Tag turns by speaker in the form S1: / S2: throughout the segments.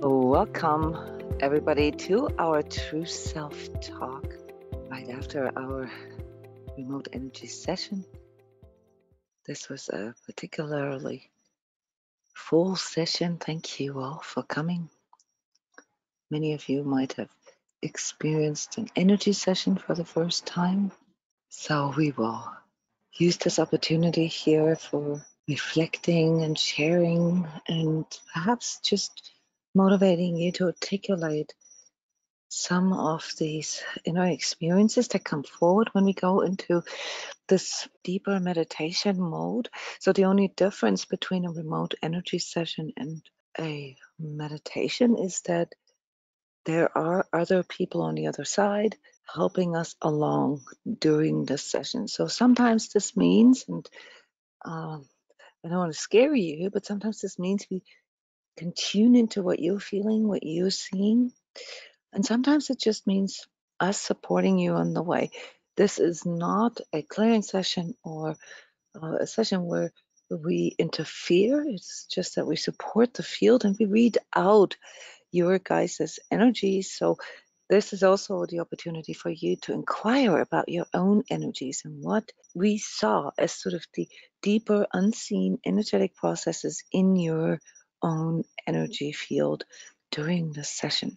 S1: Welcome, everybody, to our True Self Talk right after our remote energy session. This was a particularly full session. Thank you all for coming. Many of you might have experienced an energy session for the first time. So we will use this opportunity here for reflecting and sharing and perhaps just motivating you to articulate some of these inner experiences that come forward when we go into this deeper meditation mode. So the only difference between a remote energy session and a meditation is that there are other people on the other side helping us along during the session. So sometimes this means, and I don't want to scare you, but sometimes this means we can tune into what you're feeling, what you're seeing. And sometimes it just means us supporting you on the way. This is not a clearing session or a session where we interfere. It's just that we support the field and we read out your guys' energies. So this is also the opportunity for you to inquire about your own energies and what we saw as sort of the deeper, unseen energetic processes in your own energy field during the session.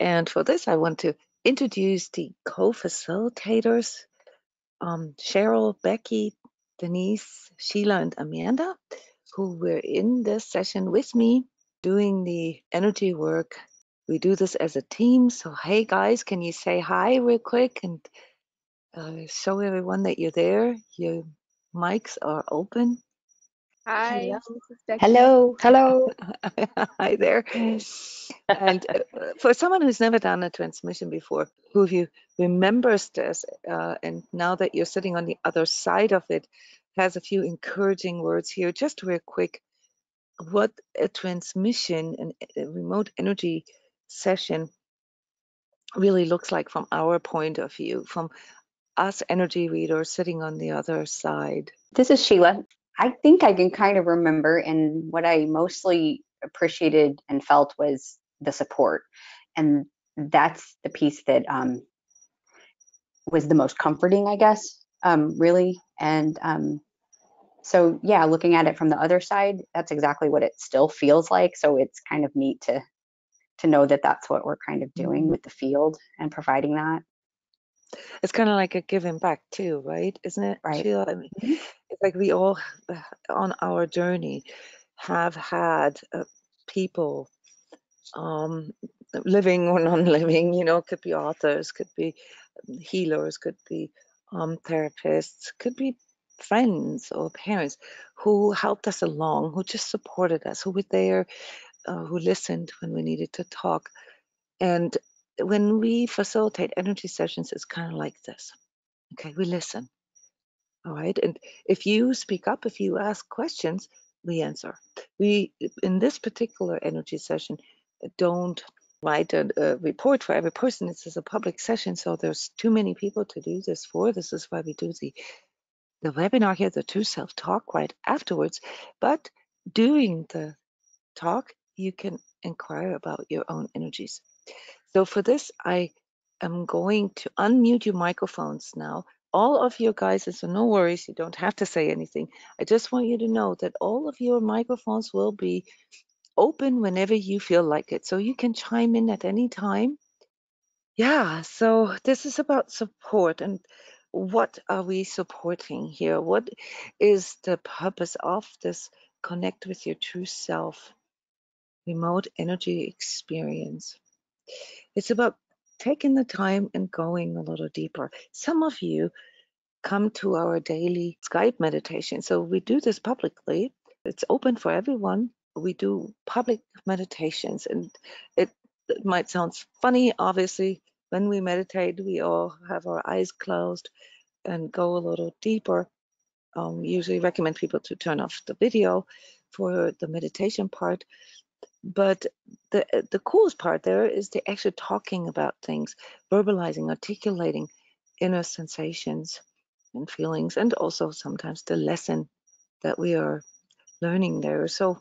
S1: And for this, I want to introduce the co-facilitators, Cheryl, Becky, Denise, Sheila, and Amanda, who were in this session with me doing the energy work. We do this as a team. So, hey guys, can you say hi real quick and show everyone that you're there? Your mics are open.
S2: Hi,
S1: Hello.
S2: this is Becky.
S3: Hello.
S1: Hi there. And for someone who's never done a transmission before, who of you remembers this, and now that you're sitting on the other side of it, has a few encouraging words here, just real quick, what a transmission and a remote energy session really looks like from our point of view, from us energy readers sitting on the other side.
S3: This is Sheila. I think I can kind of remember, and what I mostly appreciated and felt was the support. And that's the piece that was the most comforting, I guess, really. And so, yeah, looking at it from the other side, that's exactly what it still feels like. So it's kind of neat to know that that's what we're kind of doing with the field and providing that.
S1: It's kind of like a giving back too, right? Isn't it,
S3: Right.
S1: Sheila? I mean, it's like we all on our journey have had people, living or non-living, could be authors, could be healers, could be therapists, could be friends or parents who helped us along, who just supported us, who were there, who listened when we needed to talk. And when we facilitate energy sessions, it's kind of like this. Okay, we listen. All right. And if you speak up, if you ask questions, we answer. We, in this particular energy session, don't write a report for every person. This is a public session, so there's too many people to do this for. This is why we do the webinar here, the True Self Talk, right afterwards. But during the talk, you can inquire about your own energies. So for this, I am going to unmute your microphones now. All of you guys, and so no worries, you don't have to say anything. I just want you to know that all of your microphones will be open whenever you feel like it. So you can chime in at any time. Yeah, so this is about support. And what are we supporting here? What is the purpose of this Connect with Your True Self remote energy experience? It's about taking the time and going a little deeper. Some of you come to our daily SKYPE meditation. So we do this publicly. It's open for everyone. We do public meditations, and it might sound funny. Obviously, when we meditate, we all have our eyes closed and go a little deeper. Usually recommend people to turn off the video for the meditation part. But the coolest part there is the actually talking about things, verbalizing, articulating inner sensations and feelings, and also sometimes the lesson that we are learning there. So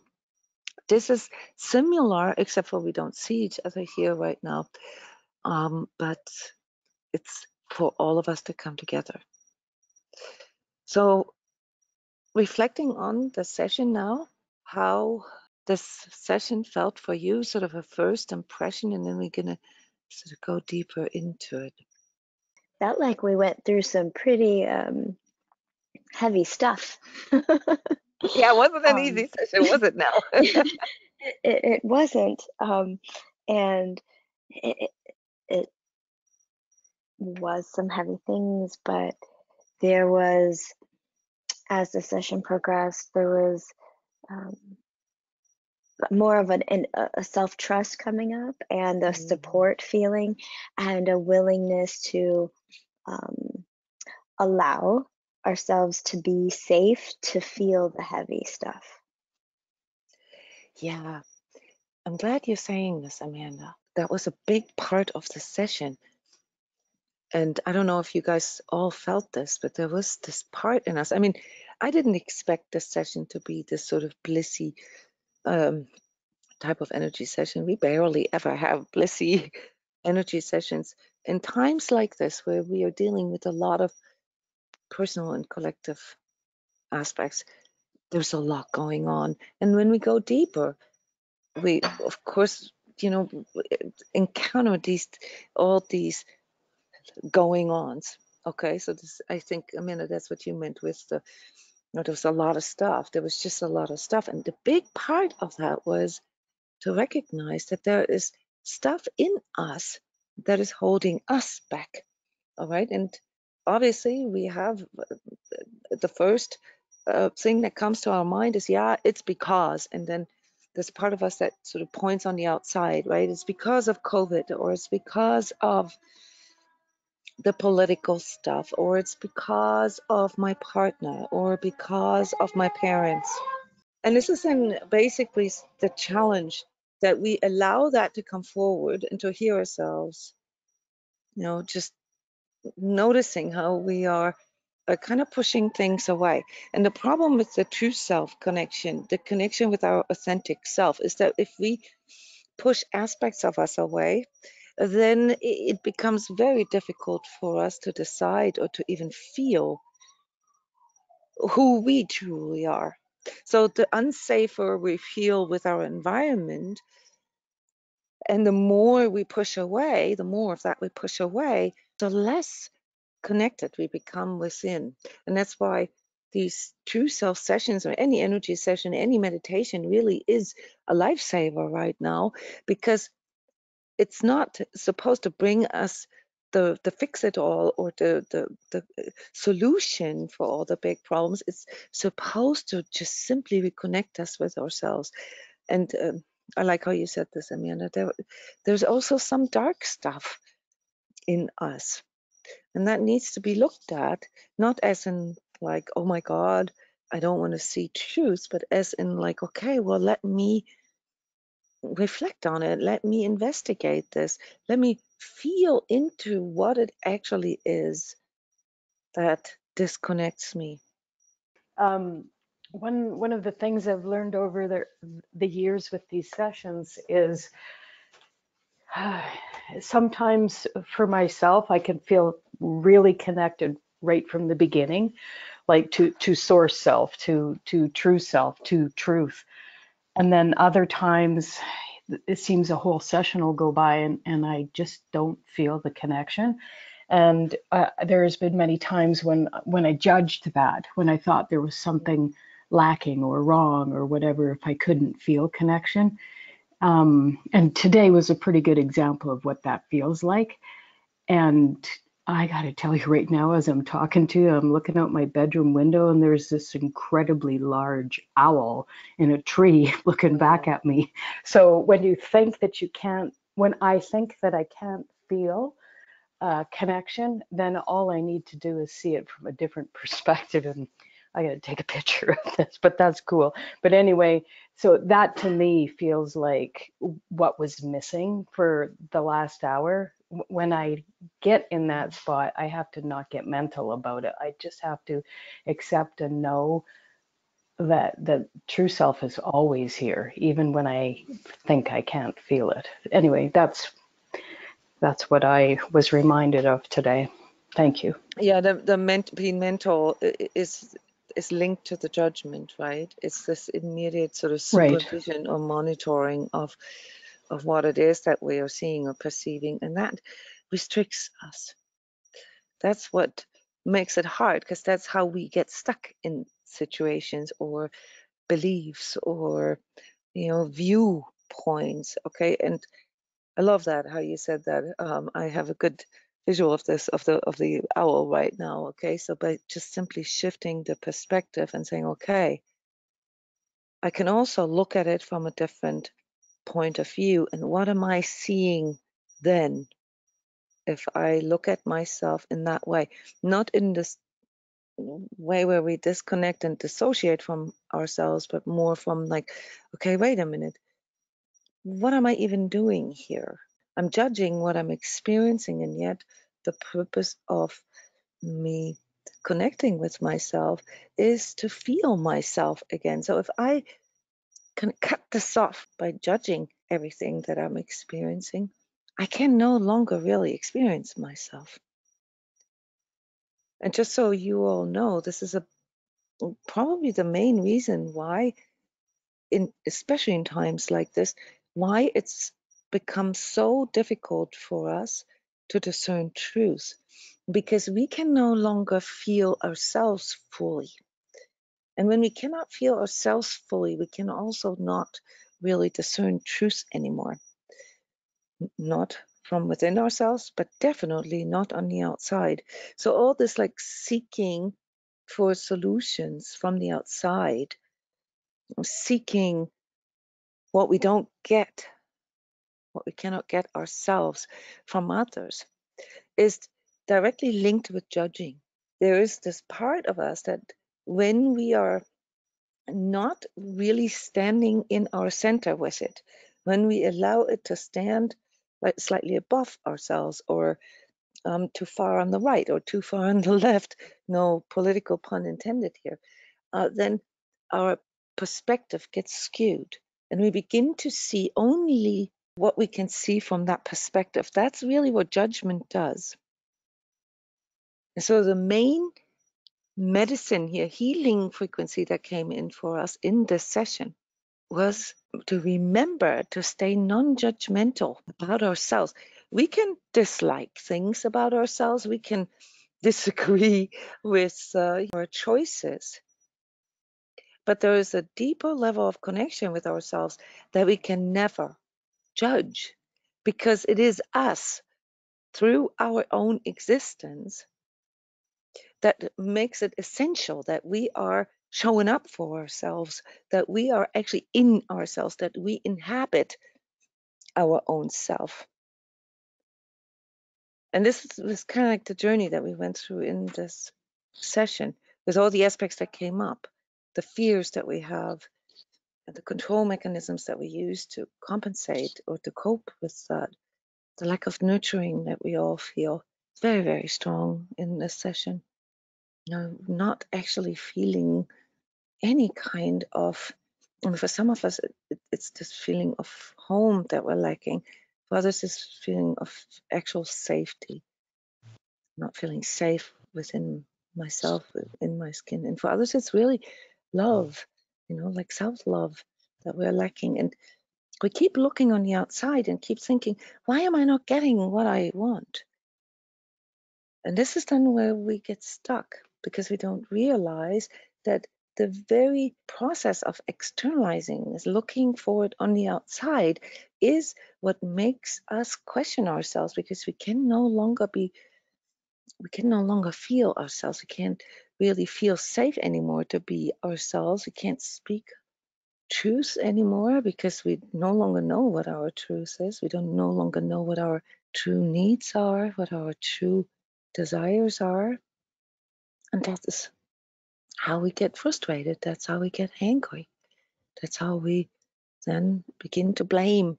S1: this is similar, except for we don't see each other here right now. But it's for all of us to come together. So reflecting on the session now, how this session felt for you, sort of a first impression, and then we're going to sort of go deeper into it.
S2: Felt like we went through some pretty heavy stuff.
S1: Yeah, it wasn't an easy session, was it now?
S2: It wasn't. And it was some heavy things, but there was, as the session progressed, there was more of a self-trust coming up, and a support feeling, and a willingness to allow ourselves to be safe to feel the heavy stuff.
S1: Yeah, I'm glad you're saying this, Amanda. That was a big part of the session. And I don't know if you guys all felt this, but there was this part in us. I mean, I didn't expect this session to be this sort of blissy type of energy session. We barely ever have blissy energy sessions. In times like this, where we are dealing with a lot of personal and collective aspects, there's a lot going on. And when we go deeper, we, of course, encounter all these going ons. Okay, so this, I think, Amanda, that's what you meant with the, there was a lot of stuff. There was just a lot of stuff. And the big part of that was to recognize that there is stuff in us that is holding us back. All right. And obviously, we have the first thing that comes to our mind is, yeah, it's because. And then there's part of us that sort of points on the outside, right? It's because of COVID, or it's because of the political stuff, or it's because of my partner, or because of my parents. And this is then basically the challenge, that we allow that to come forward and to hear ourselves, just noticing how we are kind of pushing things away. And the problem with the true self connection, the connection with our authentic self, is that if we push aspects of us away, then it becomes very difficult for us to decide or to even feel who we truly are. So the unsafer we feel with our environment, and the more we push away, the more of that we push away, the less connected we become within. And that's why these true self sessions, or any energy session, any meditation, really is a lifesaver right now, because it's not supposed to bring us the fix it all, or the solution for all the big problems. It's supposed to just simply reconnect us with ourselves. And I like how you said this, Amanda. There's also some dark stuff in us, and that needs to be looked at, not as in like, oh my God, I don't want to see truth, but as in like, okay, well, let me reflect on it. Let me investigate this. Let me feel into what it actually is that disconnects me.
S4: One of the things I've learned over the years with these sessions is sometimes for myself, I can feel really connected right from the beginning, like to source self, to true self, to truth. And then other times it seems a whole session will go by and I just don't feel the connection. And there's been many times when I judged that, when I thought there was something lacking or wrong or whatever, if I couldn't feel connection. And today was a pretty good example of what that feels like. And I got to tell you right now, as I'm talking to you, I'm looking out my bedroom window and there's this incredibly large owl in a tree looking back at me. So when you think that you can't, when I think that I can't feel connection, then all I need to do is see it from a different perspective. And I got to take a picture of this, but that's cool. But anyway, so that to me feels like what was missing for the last hour. When I get in that spot, I have to not get mental about it. I just have to accept and know that true self is always here, even when I think I can't feel it. Anyway, that's what I was reminded of today. Thank you.
S1: Yeah, being mental is linked to the judgment, right? It's this immediate sort of
S4: Right.
S1: supervision or monitoring of what it is that we are seeing or perceiving, and that restricts us. That's what makes it hard, because that's how we get stuck in situations or beliefs or viewpoints. Okay, and I love that how you said that. I have a good visual of this of the owl right now. Okay, so by just simply shifting the perspective and saying, okay, I can also look at it from a different point of view, and what am I seeing then if I look at myself in that way, not in this way where we disconnect and dissociate from ourselves, but more from like, okay, wait a minute, what am I even doing here? I'm judging what I'm experiencing, and yet the purpose of me connecting with myself is to feel myself again. So if I can cut this off by judging everything that I'm experiencing, I can no longer really experience myself. And just so you all know, this is probably the main reason why, especially in times like this, why it's become so difficult for us to discern truth, because we can no longer feel ourselves fully. And when we cannot feel ourselves fully, we can also not really discern truth anymore. Not from within ourselves, but definitely not on the outside. So all this like seeking for solutions from the outside, seeking what we don't get, what we cannot get ourselves from others, is directly linked with judging. There is this part of us that when we are not really standing in our center with it, when we allow it to stand like slightly above ourselves, or too far on the right or too far on the left, no political pun intended here, then our perspective gets skewed, and we begin to see only what we can see from that perspective. That's really what judgment does. And so the main medicine here, healing frequency that came in for us in this session, was to remember to stay non-judgmental about ourselves. We can dislike things about ourselves. We can disagree with our choices. But there is a deeper level of connection with ourselves that we can never judge, because it is us, through our own existence, that makes it essential that we are showing up for ourselves, that we are actually in ourselves, that we inhabit our own self. And this was kind of like the journey that we went through in this session, with all the aspects that came up, the fears that we have, and the control mechanisms that we use to compensate or to cope with that, the lack of nurturing that we all feel very, very strong in this session. Not actually feeling any kind of, and for some of us, it's this feeling of home that we're lacking. For others, it's feeling of actual safety, not feeling safe within myself, in my skin. And for others, it's really love, like self-love that we're lacking. And we keep looking on the outside and keep thinking, why am I not getting what I want? And this is then where we get stuck, because we don't realize that the very process of externalizing, is looking for it on the outside, is what makes us question ourselves, because we can no longer feel ourselves. We can't really feel safe anymore to be ourselves. We can't speak truth anymore, because we no longer know what our truth is. We don't no longer know what our true needs are, what our true desires are. And that is how we get frustrated. That's how we get angry. That's how we then begin to blame.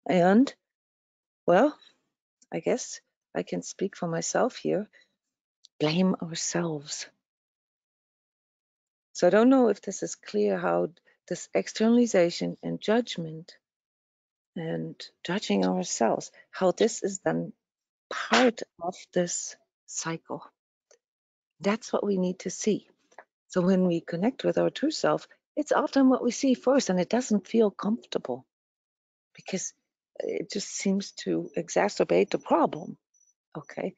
S1: And, well, I guess I can speak for myself here. Blame ourselves. So I don't know if this is clear how this externalization and judgment and judging ourselves, how this is then part of this cycle. That's what we need to see. So when we connect with our true self, it's often what we see first, and it doesn't feel comfortable because it just seems to exacerbate the problem. Okay.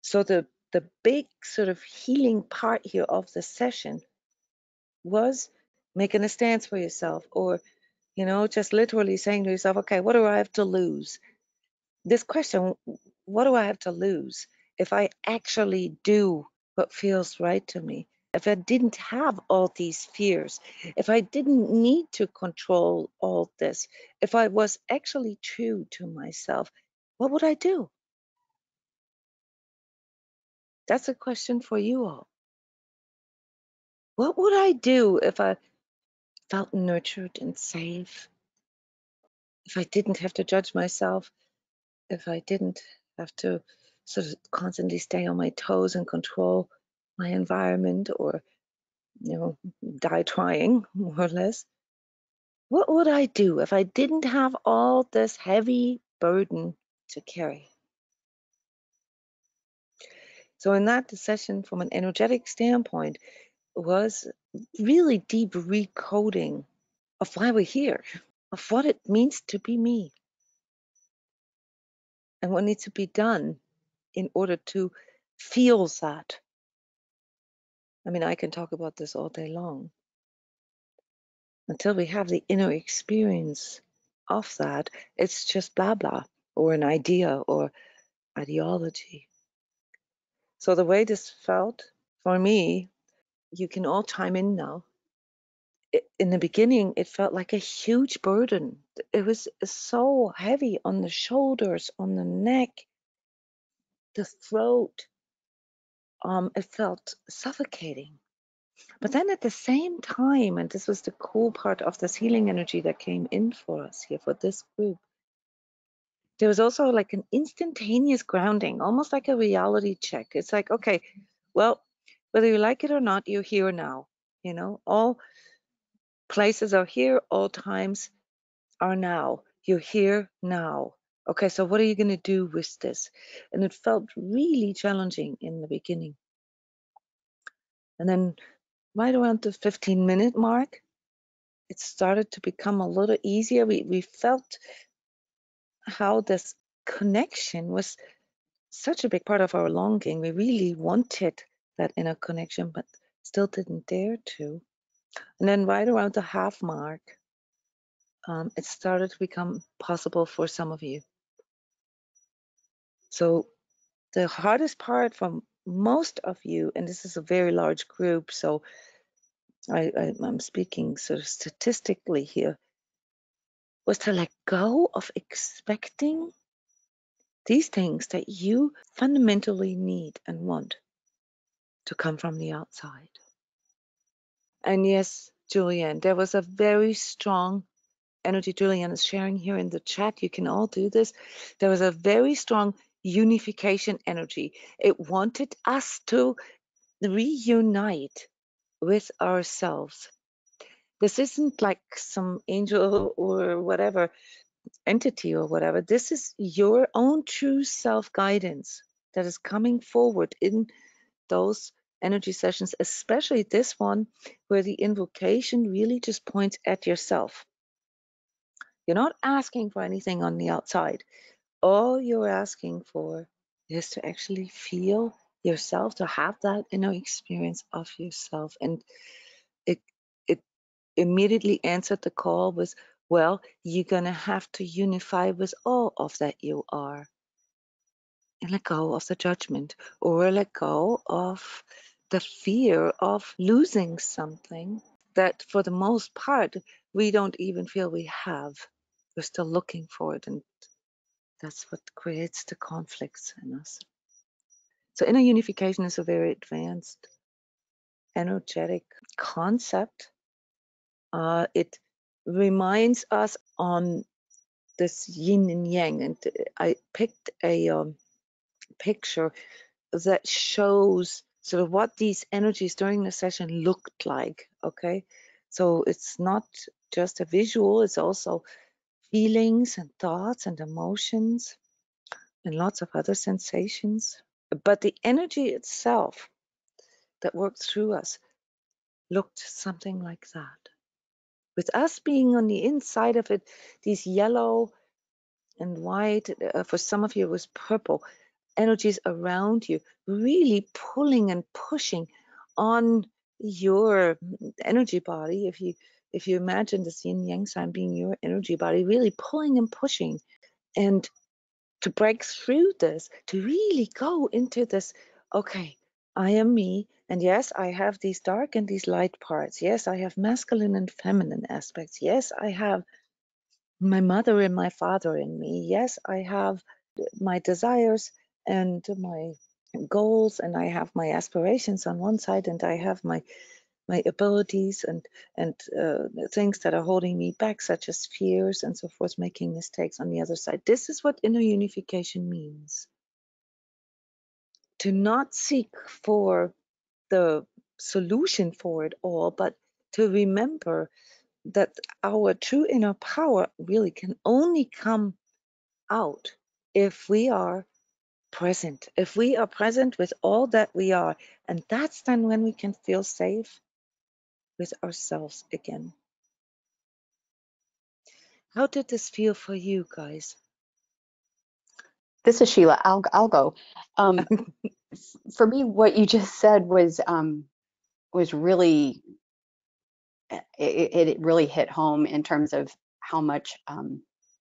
S1: So the big sort of healing part here of the session was making a stance for yourself, or just literally saying to yourself, okay, what do I have to lose? This question, what do I have to lose if I actually do what feels right to me? If I didn't have all these fears, if I didn't need to control all this, if I was actually true to myself, what would I do? That's a question for you all. What would I do if I felt nurtured and safe? If I didn't have to judge myself? If I didn't have to sort of constantly stay on my toes and control my environment, or die trying, more or less? What would I do if I didn't have all this heavy burden to carry? So in that session, from an energetic standpoint, was really deep recoding of why we're here, of what it means to be me, and what needs to be done in order to feel that. I mean, I can talk about this all day long. Until we have the inner experience of that, it's just blah blah, or an idea, or ideology. So the way this felt for me, you can all chime in now. In the beginning, it felt like a huge burden. It was so heavy on the shoulders, on the neck, the throat. It felt suffocating. But then at the same time, and this was the cool part of this healing energy that came in for us here for this group, there was also like an instantaneous grounding, almost like a reality check. It's like, okay, well, whether you like it or not, you're here now. All places are here, all times are now. You're here now. Okay, so what are you going to do with this? And it felt really challenging in the beginning. And then right around the 15-minute mark, it started to become a little easier. We felt how this connection was such a big part of our longing. We really wanted that inner connection, but still didn't dare to. And then right around the half mark, it started to become possible for some of you. So the hardest part for most of you, and this is a very large group, so I'm speaking sort of statistically here, was to let go of expecting these things that you fundamentally need and want to come from the outside. And yes, Julianne, there was a very strong energy. Julianne is sharing here in the chat. You can all do this. There was a very strong unification energy. It wanted us to reunite with ourselves. This isn't like some angel or whatever entity or whatever. This is your own true self guidance that is coming forward in those energy sessions, especially this one where the invocation really just points at yourself. You're not asking for anything on the outside. All you're asking for is to actually feel yourself, to have that inner experience of yourself. And it immediately answered the call with, well, you're going to have to unify with all of that you are. And let go of the judgment, or let go of the fear of losing something that for the most part we don't even feel we have. We're still looking for it, and that's what creates the conflicts in us. So inner unification is a very advanced energetic concept. It reminds us on this yin and yang, and I picked a picture that shows So what these energies during the session looked like, okay? So it's not just a visual, it's also feelings and thoughts and emotions and lots of other sensations. But the energy itself that worked through us looked something like that. With us being on the inside of it, these yellow and white, for some of you it was purple, energies around you, really pulling and pushing on your energy body. If you imagine the yin yang sign being your energy body, really pulling and pushing, and to break through this, to really go into this, okay, I am me, and yes, I have these dark and these light parts. Yes, I have masculine and feminine aspects. Yes, I have my mother and my father in me. Yes, I have my desires and my goals, and I have my aspirations on one side, and I have my abilities and things that are holding me back, such as fears and so forth, making mistakes on the other side. This is what inner unification means. To not seek for the solution for it all, but to remember that our true inner power really can only come out if we are present, if we are present with all that we are. And that's then when we can feel safe with ourselves again. How did this feel for you guys?
S3: This is Sheila. I'll go. For me, what you just said was really it really hit home in terms of how much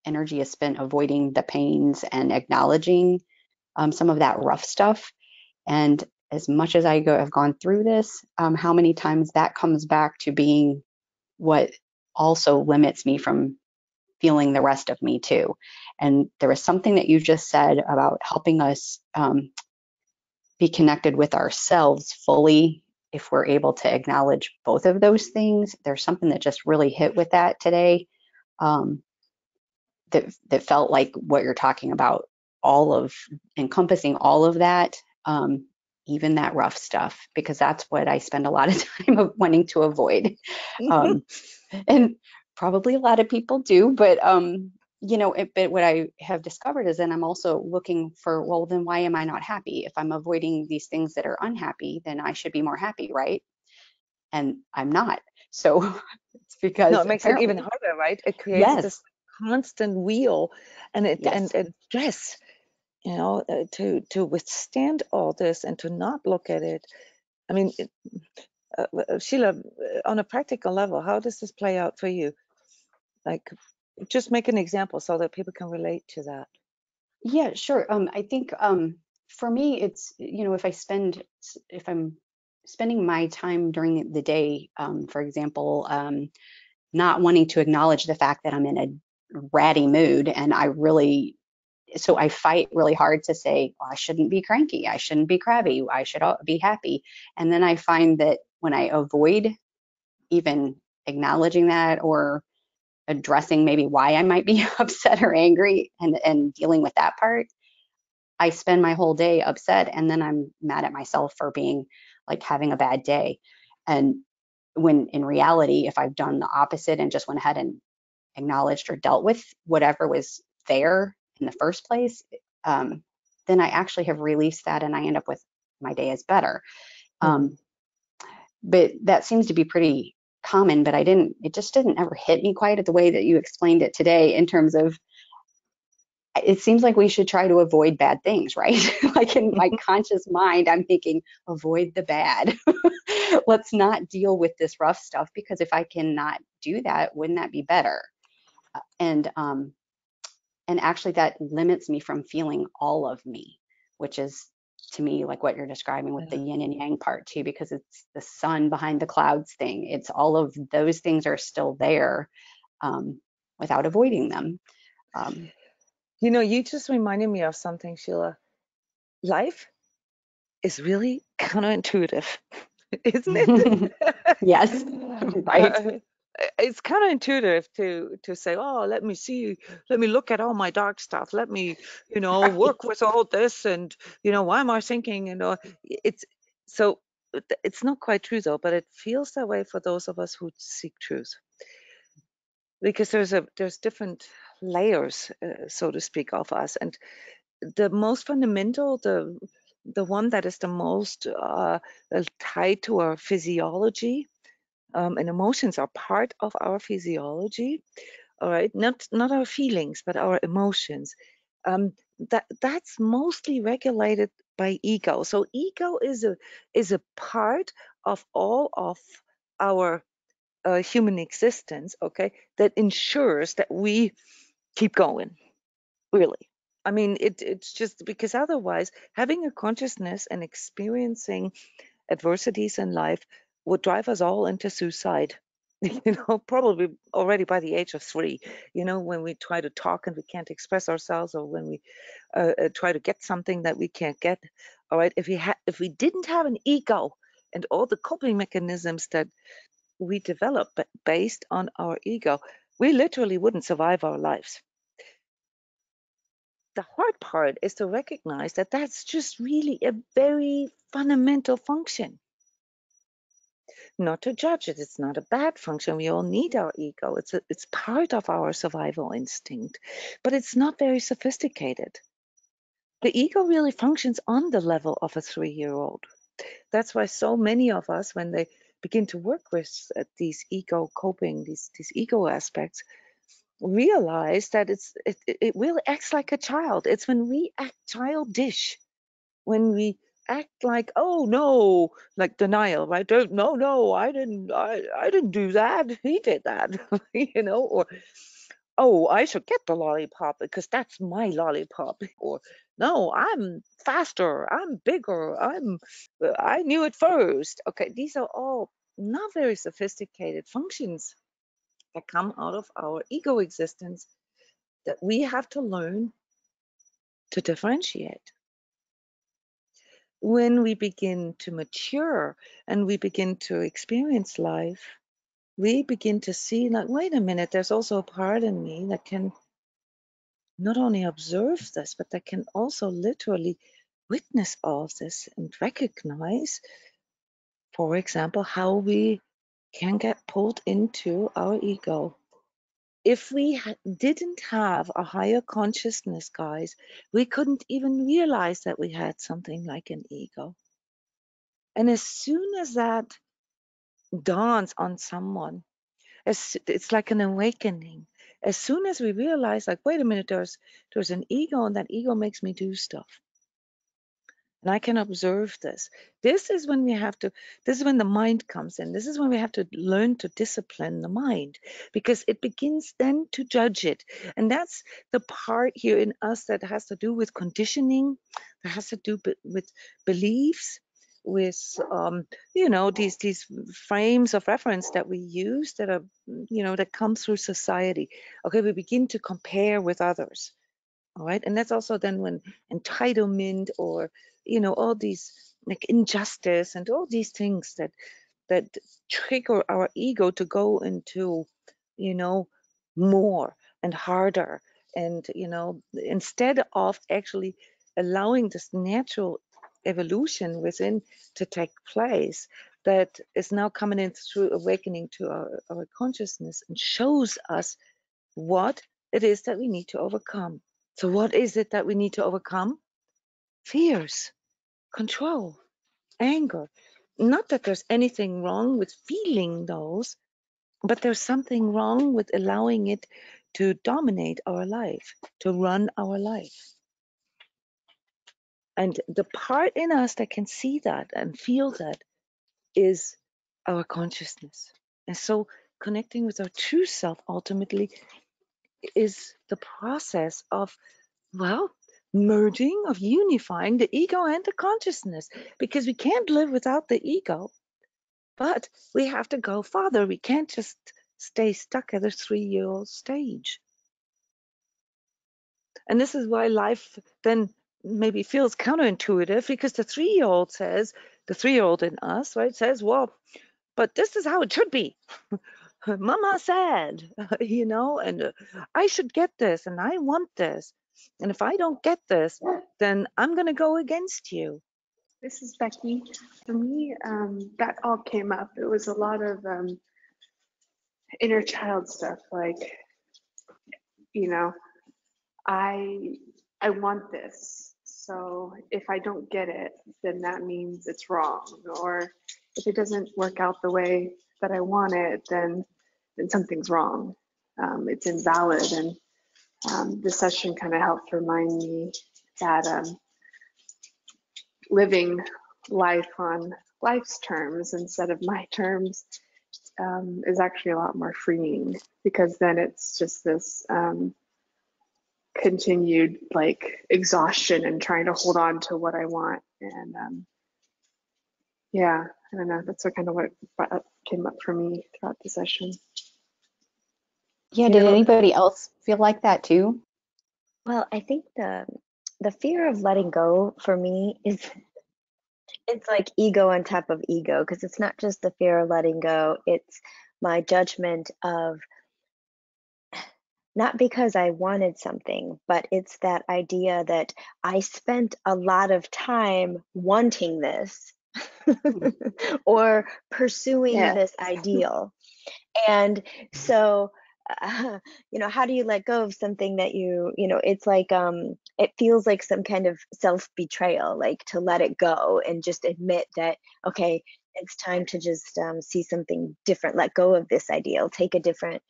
S3: energy is spent avoiding the pains and acknowledging some of that rough stuff. And as much as have gone through this, how many times that comes back to being what also limits me from feeling the rest of me too. And there was something that you just said about helping us be connected with ourselves fully if we're able to acknowledge both of those things. There's something that just really hit with that today, that felt like what you're talking about, all of encompassing all of that, even that rough stuff, because that's what I spend a lot of time of wanting to avoid. And probably a lot of people do, but but what I have discovered is, and I'm also looking for, well, then why am I not happy? If I'm avoiding these things that are unhappy, then I should be more happy, right? And I'm not. So it's
S1: No,
S3: because
S1: it makes it even
S3: apparently,
S1: harder, right? It creates
S3: yes,
S1: this constant wheel, and
S3: yes.
S1: and stress, to withstand all this and to not look at it. I mean, Sheila, on a practical level, how does this play out for you? Like, just make an example so that people can relate to that.
S3: Yeah, sure. I think for me, it's, if I'm spending my time during the day, for example, not wanting to acknowledge the fact that I'm in a ratty mood, and so I fight really hard to say, well, I shouldn't be cranky, I shouldn't be crabby, I should be happy. And then I find that when I avoid even acknowledging that or addressing maybe why I might be upset or angry, and dealing with that part, I spend my whole day upset, and then I'm mad at myself for being like having a bad day. And when in reality, if I've done the opposite and just went ahead and acknowledged or dealt with whatever was there in the first place, then I actually have released that, and I end up with my day is better.
S1: Mhm.
S3: But that seems to be pretty common, but it just didn't ever hit me quite at the way that you explained it today, in terms of, it seems like we should try to avoid bad things, right? Like in my conscious mind, I'm thinking, avoid the bad. Let's not deal with this rough stuff, because if I cannot do that, wouldn't that be better? And actually that limits me from feeling all of me, which is, to me, like what you're describing with the yin and yang part too, because it's the sun behind the clouds thing. It's all of those things are still there, without avoiding them.
S1: You just reminded me of something, Sheila. Life is really counterintuitive, isn't it?
S3: Yes, right.
S1: Uh, it's counterintuitive to say, oh, let me look at all my dark stuff. Let me,
S3: Right.
S1: work with all this, and why am I thinking? It's So it's not quite true though, but it feels that way for those of us who seek truth, because there's different layers, so to speak, of us, and the most fundamental, the one that is the most tied to our physiology, and emotions are part of our physiology. All right, not our feelings, but our emotions. That's mostly regulated by ego. So ego is a part of all of our human existence, okay, that ensures that we keep going, really. I mean, it's just because otherwise, having a consciousness and experiencing adversities in life would drive us all into suicide. Probably already by the age of 3, when we try to talk and we can't express ourselves, or when we try to get something that we can't get. All right, if we didn't have an ego and all the coping mechanisms that we develop based on our ego, we literally wouldn't survive our lives. The hard part is to recognize that that's just really a very fundamental function. Not to judge it, it's not a bad function. We all need our ego. It's part of our survival instinct, but it's not very sophisticated. The ego really functions on the level of a 3-year-old. That's why so many of us, when they begin to work with these ego coping, these ego aspects, realize that it really acts like a child. It's when we act childish, when we act like, oh no, like denial, right? No, I didn't do that. He did that, or oh, I should get the lollipop because that's my lollipop, or no, I'm faster, I'm bigger, I knew it first. Okay, these are all not very sophisticated functions that come out of our ego existence that we have to learn to differentiate. When we begin to mature and we begin to experience life, we begin to see, like, wait a minute, there's also a part in me that can not only observe this, but that can also literally witness all of this and recognize, for example, how we can get pulled into our ego. If we didn't have a higher consciousness, guys, we couldn't even realize that we had something like an ego. And as soon as that dawns on someone, it's like an awakening. As soon as we realize, like, wait a minute, there's an ego, and that ego makes me do stuff. And I can observe this. This is when this is when the mind comes in. This is when we have to learn to discipline the mind, because it begins then to judge it. And that's the part here in us that has to do with conditioning, that has to do with beliefs, with these frames of reference that we use that are that come through society. Okay, we begin to compare with others. All right, and that's also then when entitlement, or all these, like, injustice and all these things that trigger our ego to go into more and harder, and instead of actually allowing this natural evolution within to take place, that is now coming in through awakening to our consciousness, and shows us what it is that we need to overcome. So what is it that we need to overcome? Fears, control, anger. Not that there's anything wrong with feeling those, but there's something wrong with allowing it to dominate our life, to run our life. And the part in us that can see that and feel that is our consciousness. And so connecting with our true self ultimately is the process of, well, merging, of unifying the ego and the consciousness, because we can't live without the ego, but we have to go farther. We can't just stay stuck at a 3-year-old stage. And this is why life then maybe feels counterintuitive, because the 3-year-old says, the 3-year-old in us, right, says, well, but this is how it should be. Mama said, and I should get this, and I want this. And if I don't get this, then I'm going to go against you.
S5: This is Becky. For me, that all came up. It was a lot of inner child stuff, like, you know, I want this. So if I don't get it, then that means it's wrong. Or if it doesn't work out the way that I want it, then something's wrong. It's invalid. And this session kind of helped remind me that living life on life's terms instead of my terms is actually a lot more freeing, because then it's just this continued like exhaustion and trying to hold on to what I want. And yeah, I don't know, that's what came up for me throughout the session.
S3: Yeah, did anybody else feel like that too?
S2: Well, I think the fear of letting go for me is it's like ego on top of ego, because it's not just the fear of letting go, it's my judgment of, not because I wanted something, but it's that idea that I spent a lot of time wanting this or pursuing this ideal. And so, how do you let go of something that it's like, it feels like some kind of self-betrayal, like to let it go and just admit that, okay, it's time to just see something different, let go of this ideal, take a different,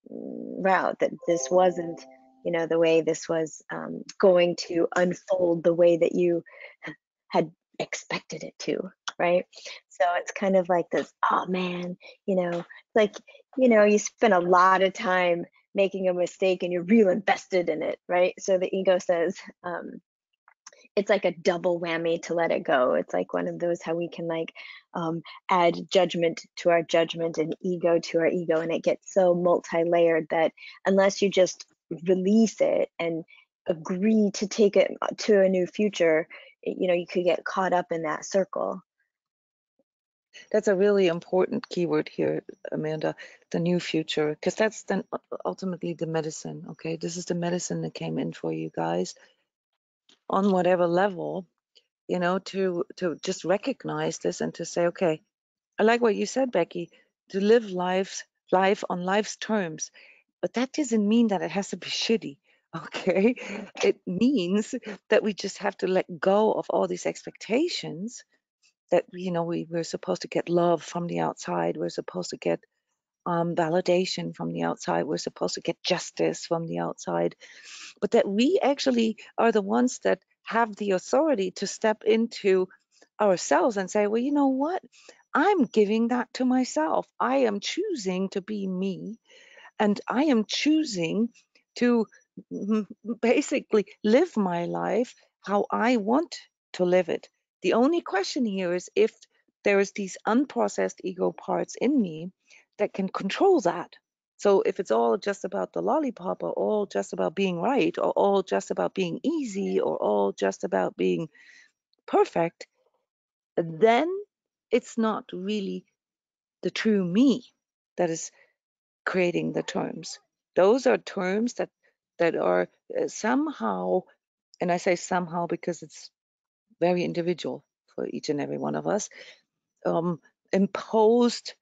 S2: route, that this wasn't, the way this was going to unfold the way that you had expected it to, right? So it's kind of like this, oh man, like, you spend a lot of time making a mistake and you're real invested in it, right? So the ego says, it's like a double whammy to let it go. It's like one of those, how we can like add judgment to our judgment and ego to our ego, and it gets so multi-layered that unless you just release it and agree to take it to a new future, you could get caught up in that circle.
S1: That's a really important keyword here, Amanda, the new future, because that's then ultimately the medicine, okay? This is the medicine that came in for you guys on whatever level, to just recognize this and to say, okay, I like what you said, Becky, to live life on life's terms, but that doesn't mean that it has to be shitty, okay? It means that we just have to let go of all these expectations that, we're supposed to get love from the outside, we're supposed to get validation from the outside, we're supposed to get justice from the outside, but that we actually are the ones that have the authority to step into ourselves and say, well, you know what? I'm giving that to myself. I am choosing to be me, and I am choosing to basically live my life how I want to live it. The only question here is if there is these unprocessed ego parts in me that can control that. So if it's all just about the lollipop, or all just about being right, or all just about being easy, or all just about being perfect, then it's not really the true me that is creating the terms. Those are terms that are somehow, and I say somehow because it's very individual for each and every one of us, imposed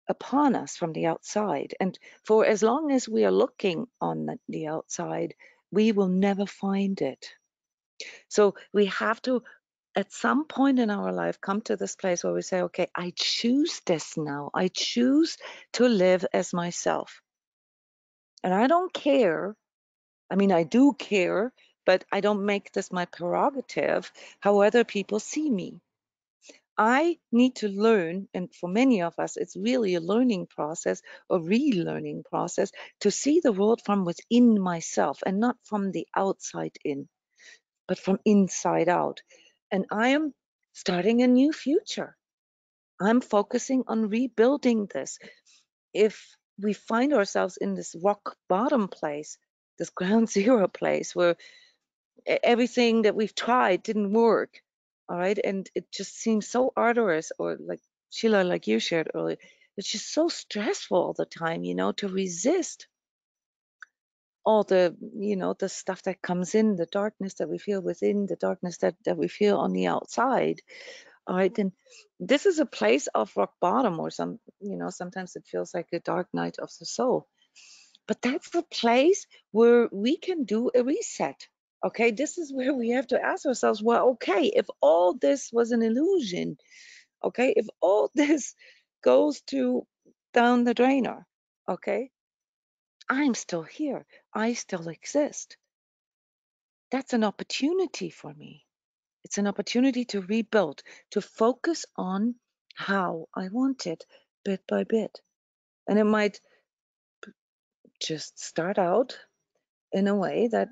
S1: upon us from the outside. And for as long as we are looking on the outside, we will never find it. So we have to, at some point in our life, come to this place where we say, okay, I choose this now. I choose to live as myself. And I don't care. I mean, I do care, but I don't make this my prerogative how other people see me. I need to learn, and for many of us, it's really a learning process, a relearning process, to see the world from within myself and not from the outside in, but from inside out. And I am starting a new future. I'm focusing on rebuilding this. If we find ourselves in this rock bottom place, this ground zero place where everything that we've tried didn't work, all right, and it just seems so arduous, or like Sheila, like you shared earlier, it's just so stressful all the time, to resist all the, the stuff that comes in, the darkness that we feel within, the darkness that we feel on the outside. All right, then this is a place of rock bottom, or sometimes it feels like a dark night of the soul. But that's a place where we can do a reset. Okay, this is where we have to ask ourselves, well, okay, if all this was an illusion, okay, if all this goes down the drainer, okay, I'm still here. I still exist. That's an opportunity for me. It's an opportunity to rebuild, to focus on how I want it bit by bit. And it might just start out in a way that,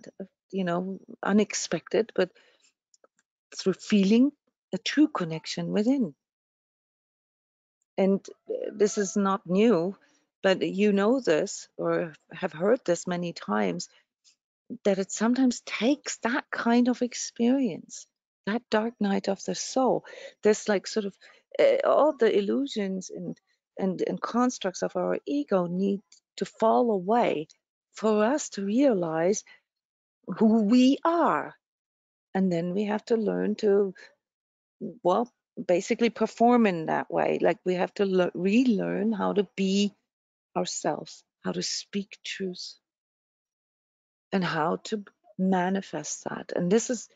S1: unexpected, but through feeling a true connection within. And this is not new, but you know this or have heard this many times, that it sometimes takes that kind of experience, that dark night of the soul, this like sort of all the illusions and constructs of our ego need to fall away for us to realize who we are. And then we have to learn to, well, basically perform in that way. Like we have to relearn how to be ourselves, how to speak truth, and how to manifest that. And this is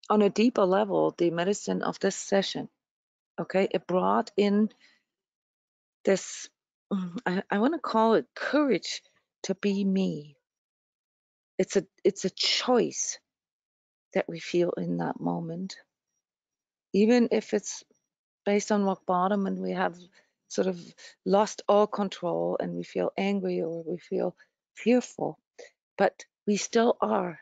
S1: on a deeper level the medicine of this session. Okay, it brought in this, I want to call it courage to be me. It's a choice that we feel in that moment, even if it's based on rock bottom and we have sort of lost all control and we feel angry or we feel fearful, but we still are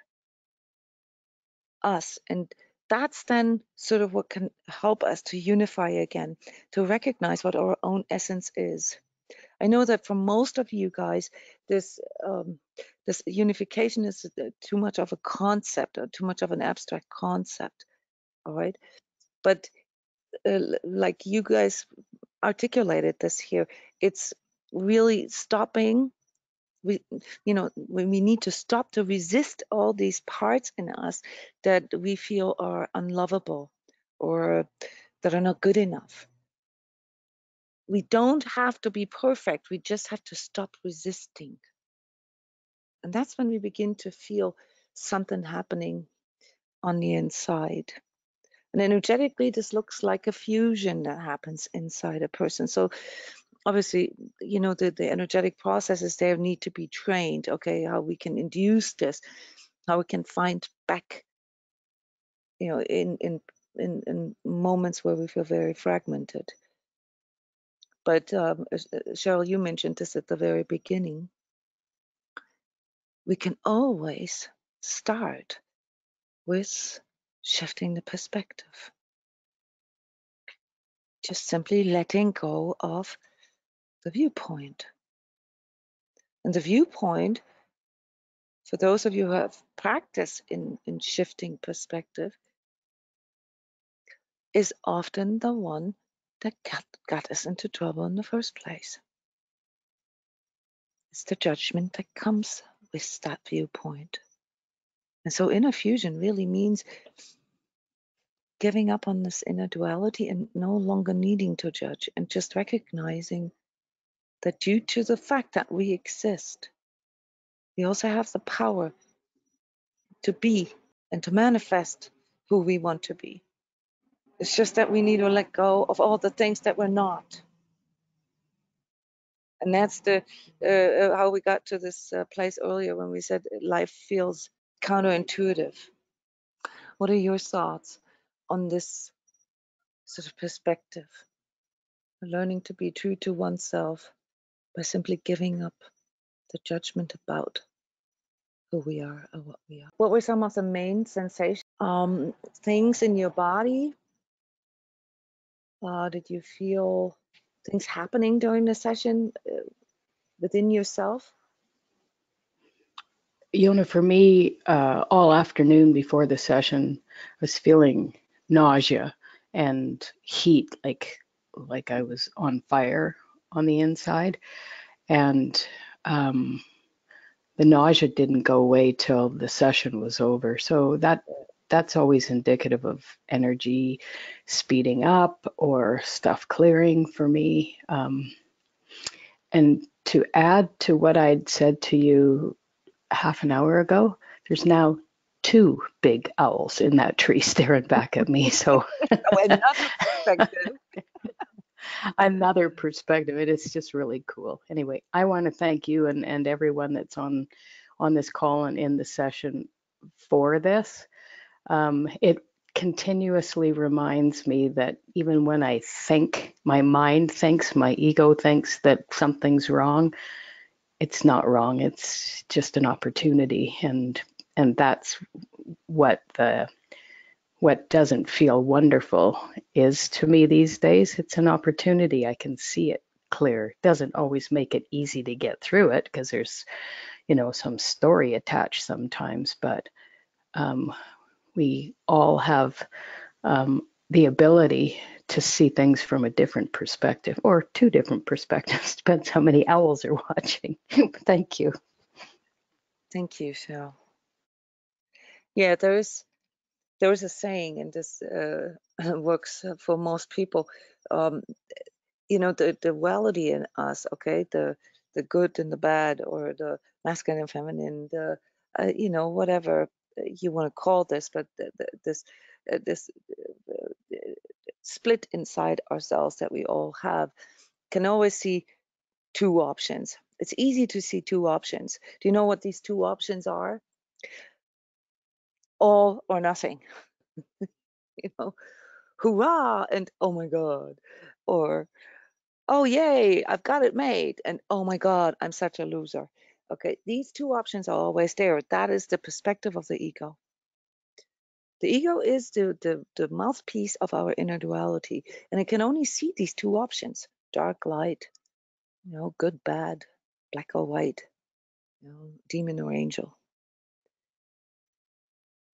S1: us. And that's then sort of what can help us to unify again, to recognize what our own essence is. I know that for most of you guys, this unification is too much of a concept, or too much of an abstract concept. All right, but like you guys articulated this here, it's really stopping. We need to stop to resist all these parts in us that we feel are unlovable or that are not good enough. We don't have to be perfect. We just have to stop resisting. And that's when we begin to feel something happening on the inside. And energetically, this looks like a fusion that happens inside a person. So obviously, the energetic processes there need to be trained. Okay, how we can induce this, how we can find back, in moments where we feel very fragmented. But Cheryl, you mentioned this at the very beginning. We can always start with shifting the perspective. Just simply letting go of the viewpoint. And the viewpoint, for those of you who have practice in shifting perspective, is often the one that got us into trouble in the first place. It's the judgment that comes with that viewpoint. And so inner fusion really means giving up on this inner duality and no longer needing to judge, and just recognizing that due to the fact that we exist, we also have the power to be and to manifest who we want to be. It's just that we need to let go of all the things that we're not. And that's the how we got to this place earlier when we said life feels counterintuitive. What are your thoughts on this sort of perspective? Learning to be true to oneself by simply giving up the judgment about who we are or what we are. What were some of the main sensations? Things in your body? Did you feel things happening during the session within yourself?
S4: Jona, for me, all afternoon before the session, I was feeling nausea and heat, like I was on fire on the inside. And the nausea didn't go away till the session was over. So that's always indicative of energy speeding up or stuff clearing for me. And to add to what I'd said to you half an hour ago, there's now 2 big owls in that tree staring back at me. So
S1: Another perspective.
S4: another perspective. It is just really cool. Anyway, I want to thank you and everyone that's on this call and in the session for this. It continuously reminds me that even when I think, my mind thinks, my ego thinks that something's wrong, it's not wrong. It's just an opportunity, and that's what doesn't feel wonderful is to me these days. It's an opportunity. I can see it clear. It doesn't always make it easy to get through it because there's, some story attached sometimes, but we all have the ability to see things from a different perspective or 2 different perspectives. Depends how many owls are watching. Thank you.
S1: Thank you, Cheryl. Yeah, there is a saying, and this works for most people. The duality in us, okay, the good and the bad, or the masculine and feminine, the whatever you want to call this, but this split inside ourselves that we all have, can always see 2 options. It's easy to see 2 options. Do you know what these 2 options are? All or nothing. Hurrah, and oh my God, or oh yay, I've got it made, and oh my God, I'm such a loser. Okay, these 2 options are always there. That is the perspective of the ego. The ego is the mouthpiece of our inner duality, and it can only see these 2 options: dark, light, good, bad, black or white, demon or angel.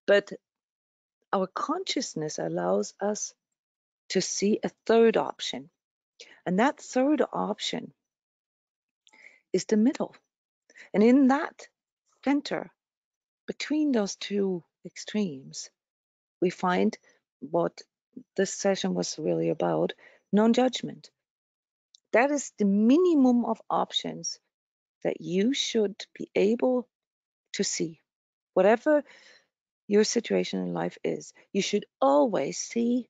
S1: But our consciousness allows us to see a 3rd option, and that 3rd option is the middle. And in that center, between those 2 extremes, we find what this session was really about: non-judgment. That is the minimum of options that you should be able to see. Whatever your situation in life is, you should always see.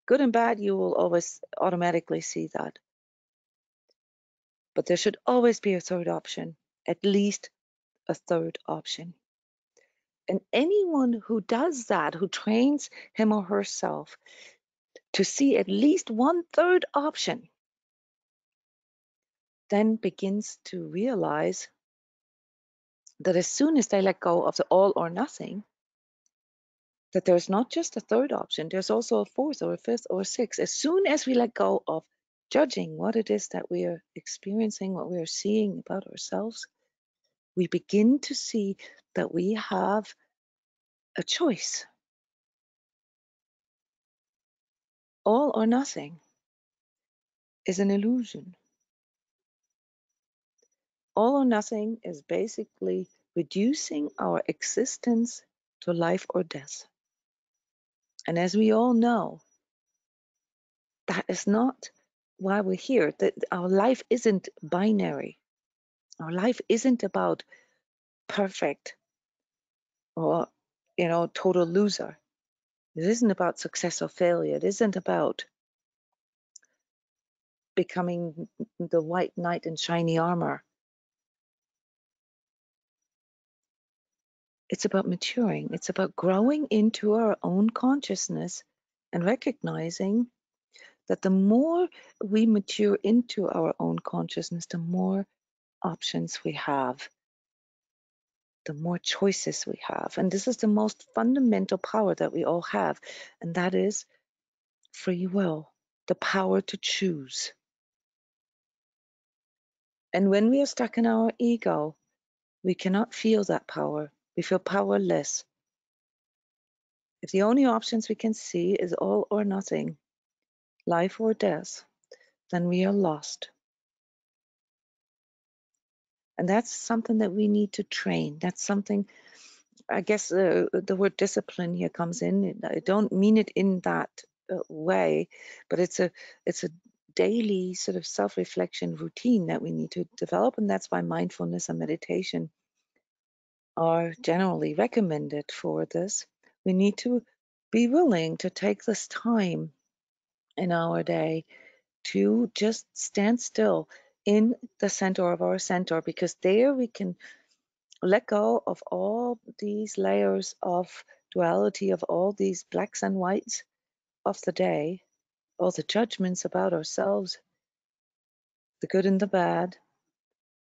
S1: Good and bad, you will always automatically see that. But there should always be a 3rd option, at least a 3rd option. And anyone who does that, who trains him or herself to see at least 1/3 option, then begins to realize that as soon as they let go of the all or nothing, that there's not just a 3rd option, there's also a 4th or a 5th or a 6th. As soon as we let go of judging what it is that we are experiencing, what we are seeing about ourselves, we begin to see that we have a choice. All or nothing is an illusion. All or nothing is basically reducing our existence to life or death. And as we all know, that is not why we're here. Our life isn't binary. Our life isn't about perfect or, total loser. It isn't about success or failure. It isn't about becoming the white knight in shiny armor. It's about maturing. It's about growing into our own consciousness and recognizing that the more we mature into our own consciousness, the more options we have, the more choices we have. And this is the most fundamental power that we all have, and that is free will, the power to choose. And when we are stuck in our ego, we cannot feel that power. We feel powerless. If the only options we can see is all or nothing, life or death, then we are lost. And that's something that we need to train. That's something, I guess the word discipline here comes in. I don't mean it in that way, but it's a daily sort of self-reflection routine that we need to develop, and that's why mindfulness and meditation are generally recommended for this. We need to be willing to take this time in our day to just stand still in the center of our center, because there we can let go of all these layers of duality, of all these blacks and whites of the day, all the judgments about ourselves, the good and the bad,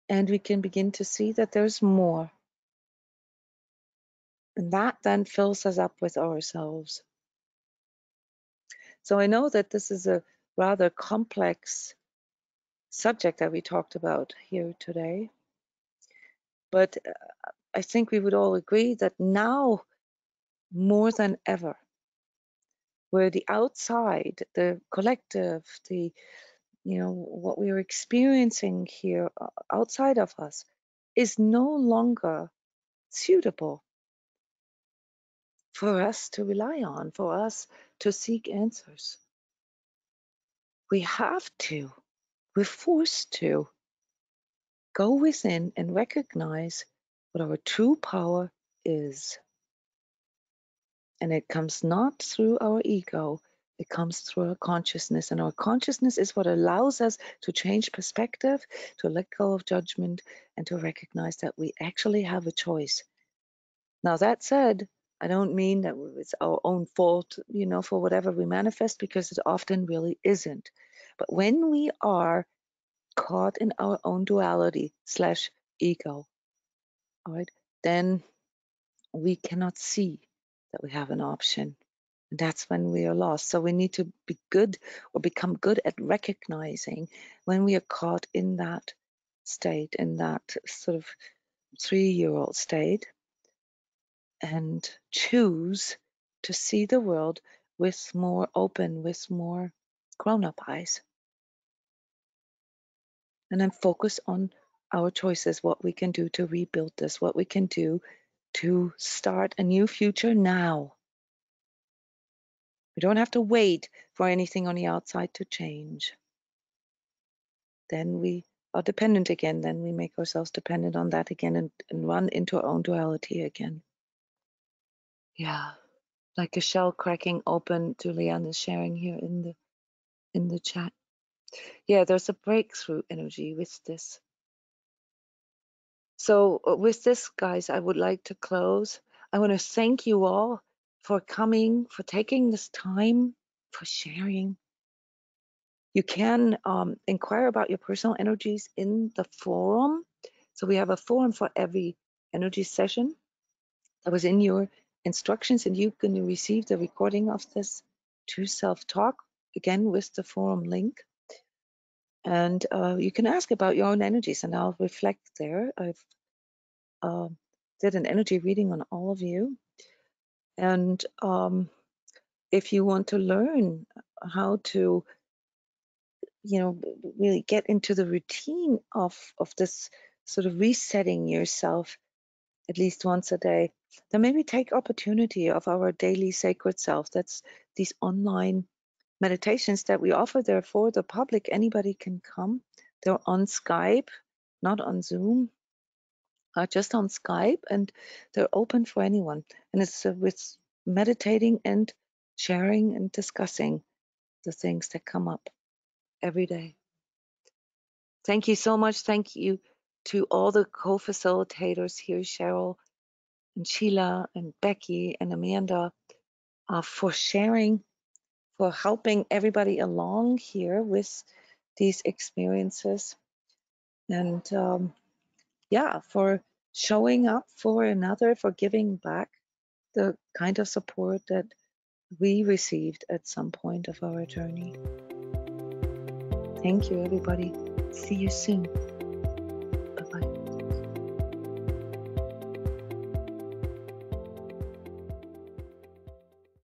S1: and we can begin to see that there's more. And that then fills us up with ourselves. So I know that this is a rather complex subject that we talked about here today, but I think we would all agree that now more than ever, where the outside, the collective, the what we are experiencing here outside of us is no longer suitable for us to rely on, for us to seek answers. We have to, we're forced to go within and recognize what our true power is. And it comes not through our ego, it comes through our consciousness. And our consciousness is what allows us to change perspective, to let go of judgment, and to recognize that we actually have a choice. Now, that said, I don't mean that it's our own fault, for whatever we manifest, because it often really isn't. But when we are caught in our own duality / ego, all right, then we cannot see that we have an option. And that's when we are lost. So we need to be good, or become good at recognizing when we are caught in that state, in that sort of 3-year-old state, and choose to see the world with more open, with more grown-up eyes. And then focus on our choices, what we can do to rebuild this, what we can do to start a new future now. We don't have to wait for anything on the outside to change. Then we are dependent again. Then we make ourselves dependent on that again, and run into our own duality again. Yeah, like a shell cracking open. Julianne is sharing here in the chat. Yeah, there's a breakthrough energy with this. So with this, guys, I would like to close. I want to thank you all for coming, for taking this time, for sharing. You can inquire about your personal energies in the forum. So we have a forum for every energy session that was in your instructions, and you can receive the recording of this True Self Talk, again with the forum link. And you can ask about your own energies, and I'll reflect there. I've did an energy reading on all of you. And if you want to learn how to really get into the routine of this sort of resetting yourself at least once a day, then maybe take opportunity of our daily sacred self. That's these online meditations that we offer there for the public. Anybody can come. They're on Skype, not on Zoom, just on Skype, and they're open for anyone. And it's with meditating and sharing and discussing the things that come up every day. Thank you so much. Thank you to all the co-facilitators here, Cheryl and Sheila and Becky and Amanda, for sharing, for helping everybody along here with these experiences. And for showing up for another, for giving back the kind of support that we received at some point of our journey. Thank you, everybody. See you soon.